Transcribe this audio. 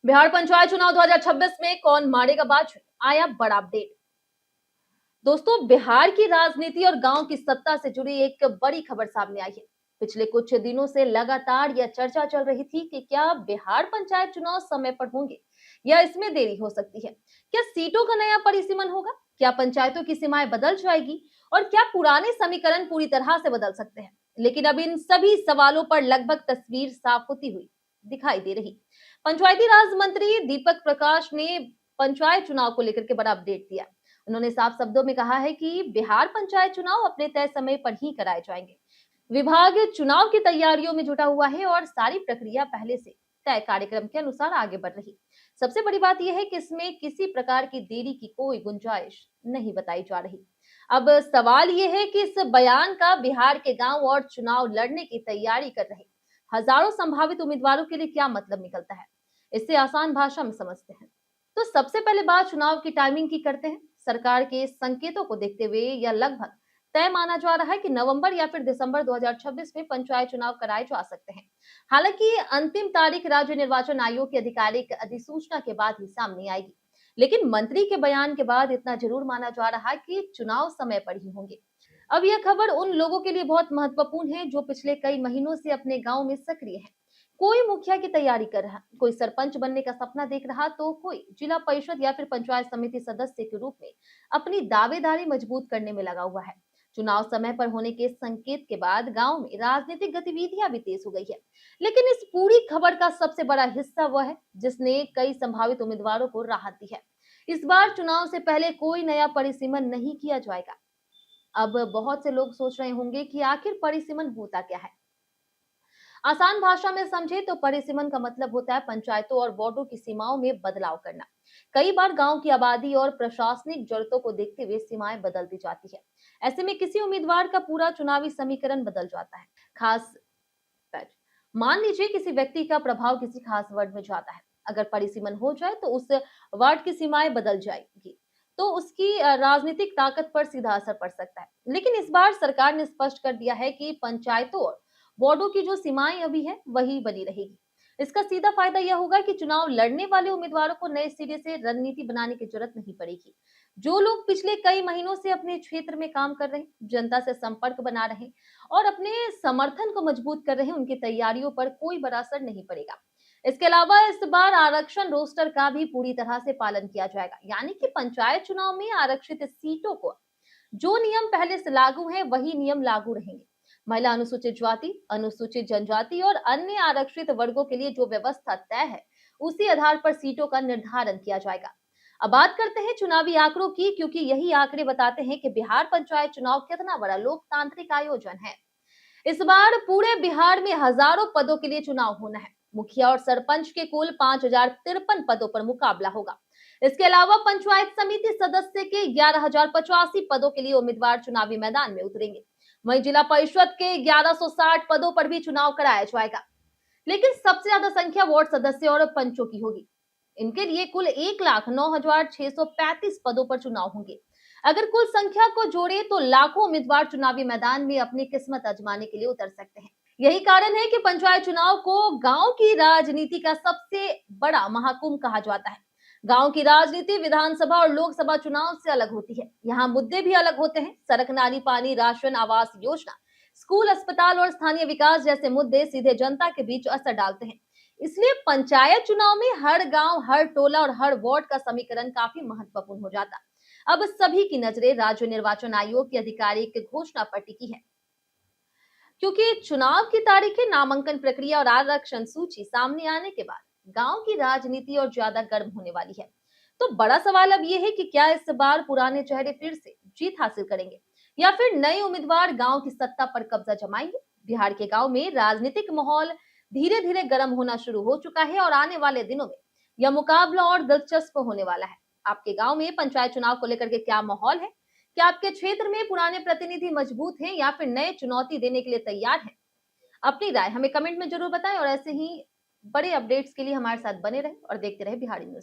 बिहार पंचायत चुनाव 2026 में कौन मारेगा बाजी? आया बड़ा अपडेट। दोस्तों, बिहार की राजनीति और गांव की सत्ता से जुड़ी एक बड़ी खबर सामने आई है। पिछले कुछ दिनों से लगातार यह चर्चा चल रही थी कि क्या बिहार पंचायत चुनाव समय पर होंगे या इसमें देरी हो सकती है। क्या सीटों का नया परिसीमन होगा? क्या पंचायतों की सीमाएं बदल जाएगी? और क्या पुराने समीकरण पूरी तरह से बदल सकते हैं? लेकिन अब इन सभी सवालों पर लगभग तस्वीर साफ होती हुई दिखाई दे रही। पंचायती राज मंत्री दीपक प्रकाश ने पंचायत चुनाव को लेकर के बड़ा अपडेट दिया। उन्होंने साफ शब्दों में कहा है कि बिहार पंचायत चुनाव अपने तय समय पर ही कराए जाएंगे। विभाग चुनाव की तैयारियों में जुटा हुआ है और सारी प्रक्रिया पहले से तय कार्यक्रम के अनुसार आगे बढ़ रही। सबसे बड़ी बात यह है कि इसमें किसी प्रकार की देरी की कोई गुंजाइश नहीं बताई जा रही। अब सवाल यह है कि इस बयान का बिहार के गांव और चुनाव लड़ने की तैयारी कर रहे हजारों संभावित उम्मीदवारों के लिए क्या मतलब निकलता है। इससे आसान भाषा में समझते हैं। तो सबसे पहले बात चुनाव की टाइमिंग की करते हैं। सरकार के संकेतों को देखते हुए यह लगभग तय माना जा रहा है कि नवंबर या फिर दिसंबर 2026 में पंचायत चुनाव कराए जा सकते हैं। हालांकि अंतिम तारीख राज्य निर्वाचन आयोग की आधिकारिक अधिसूचना के बाद ही सामने आएगी। लेकिन मंत्री के बयान के बाद इतना जरूर माना जा रहा है कि चुनाव समय पर ही होंगे। अब यह खबर उन लोगों के लिए बहुत महत्वपूर्ण है जो पिछले कई महीनों से अपने गांव में सक्रिय हैं। कोई मुखिया की तैयारी कर रहा, कोई सरपंच बनने का सपना देख रहा, तो कोई जिला परिषद या फिर पंचायत समिति सदस्य के रूप में अपनी दावेदारी मजबूत करने में लगा हुआ है। चुनाव समय पर होने के संकेत के बाद गांव में राजनीतिक गतिविधियां भी तेज हो गई है। लेकिन इस पूरी खबर का सबसे बड़ा हिस्सा वह है जिसने कई संभावित उम्मीदवारों को राहत दी है। इस बार चुनाव से पहले कोई नया परिसीमन नहीं किया जाएगा। अब बहुत से लोग सोच रहे होंगे कि आखिर परिसीमन होता क्या है। आसान भाषा में समझे तो परिसीमन का मतलब होता है पंचायतों और वार्डों की सीमाओं में बदलाव करना। कई बार गांव की आबादी और प्रशासनिक जरूरतों को देखते हुए सीमाएं बदल दी जाती है। ऐसे में किसी उम्मीदवार का पूरा चुनावी समीकरण बदल जाता है। खास कर मान लीजिए किसी व्यक्ति का प्रभाव किसी खास वार्ड में जाता है। अगर परिसीमन हो जाए तो उस वार्ड की सीमाएं बदल जाएगी, तो उसकी राजनीतिक ताकत पर सीधा असर पड़ सकता है। लेकिन इस बार सरकार ने स्पष्ट कर दिया है कि पंचायतों और वार्डों की जो सीमाएं अभी है वही बनी रहेगी। इसका सीधा फायदा यह होगा कि चुनाव लड़ने वाले उम्मीदवारों को नए सिरे से रणनीति बनाने की जरूरत नहीं पड़ेगी। जो लोग पिछले कई महीनों से अपने क्षेत्र में काम कर रहे हैं, जनता से संपर्क बना रहे हैं और अपने समर्थन को मजबूत कर रहे हैं, उनकी तैयारियों पर कोई बड़ा असर नहीं पड़ेगा। इसके अलावा इस बार आरक्षण रोस्टर का भी पूरी तरह से पालन किया जाएगा, यानी कि पंचायत चुनाव में आरक्षित सीटों को जो नियम पहले से लागू हैं वही नियम लागू रहेंगे। महिला, अनुसूचित जाति, अनुसूचित जनजाति और अन्य आरक्षित वर्गों के लिए जो व्यवस्था तय है उसी आधार पर सीटों का निर्धारण किया जाएगा। अब बात करते हैं चुनावी आंकड़ों की, क्योंकि यही आंकड़े बताते हैं कि बिहार पंचायत चुनाव कितना बड़ा लोकतांत्रिक आयोजन है। इस बार पूरे बिहार में हजारों पदों के लिए चुनाव होना है। मुखिया और सरपंच के कुल 5053 पदों पर मुकाबला होगा। इसके अलावा पंचायत समिति सदस्य के 11,085 पदों के लिए उम्मीदवार चुनावी मैदान में उतरेंगे। वहीं जिला परिषद के 1160 पदों पर भी चुनाव कराया जाएगा। लेकिन सबसे ज्यादा संख्या वार्ड सदस्य और पंचों की होगी। इनके लिए कुल 1,09,635 पदों पर चुनाव होंगे। अगर कुल संख्या को जोड़े तो लाखों उम्मीदवार चुनावी मैदान में अपनी किस्मत आजमाने के लिए उतर सकते हैं। यही कारण है कि पंचायत चुनाव को गांव की राजनीति का सबसे बड़ा महाकुंभ कहा जाता है। गांव की राजनीति विधानसभा और लोकसभा चुनाव से अलग होती है। यहाँ मुद्दे भी अलग होते हैं। सड़क, नाली, पानी, राशन, आवास योजना, स्कूल, अस्पताल और स्थानीय विकास जैसे मुद्दे सीधे जनता के बीच असर डालते हैं। इसलिए पंचायत चुनाव में हर गांव, हर टोला और हर वार्ड का समीकरण काफी महत्वपूर्ण हो जाता है। अब सभी की नजरें राज्य निर्वाचन आयोग की आधिकारिक घोषणा पर टिकी है, क्योंकि चुनाव की तारीखें, नामांकन प्रक्रिया और आरक्षण सूची सामने आने के बाद गांव की राजनीति और ज्यादा गर्म होने वाली है। तो बड़ा सवाल अब यह है कि क्या इस बार पुराने चेहरे फिर से जीत हासिल करेंगे या फिर नए उम्मीदवार गांव की सत्ता पर कब्जा जमाएंगे। बिहार के गांव में राजनीतिक माहौल धीरे धीरे गर्म होना शुरू हो चुका है और आने वाले दिनों में यह मुकाबला और दिलचस्प होने वाला है। आपके गांव में पंचायत चुनाव को लेकर के क्या माहौल है? क्या आपके क्षेत्र में पुराने प्रतिनिधि मजबूत हैं या फिर नए चुनौती देने के लिए तैयार हैं? अपनी राय हमें कमेंट में जरूर बताएं और ऐसे ही बड़े अपडेट्स के लिए हमारे साथ बने रहें और देखते रहें बिहारी न्यूज।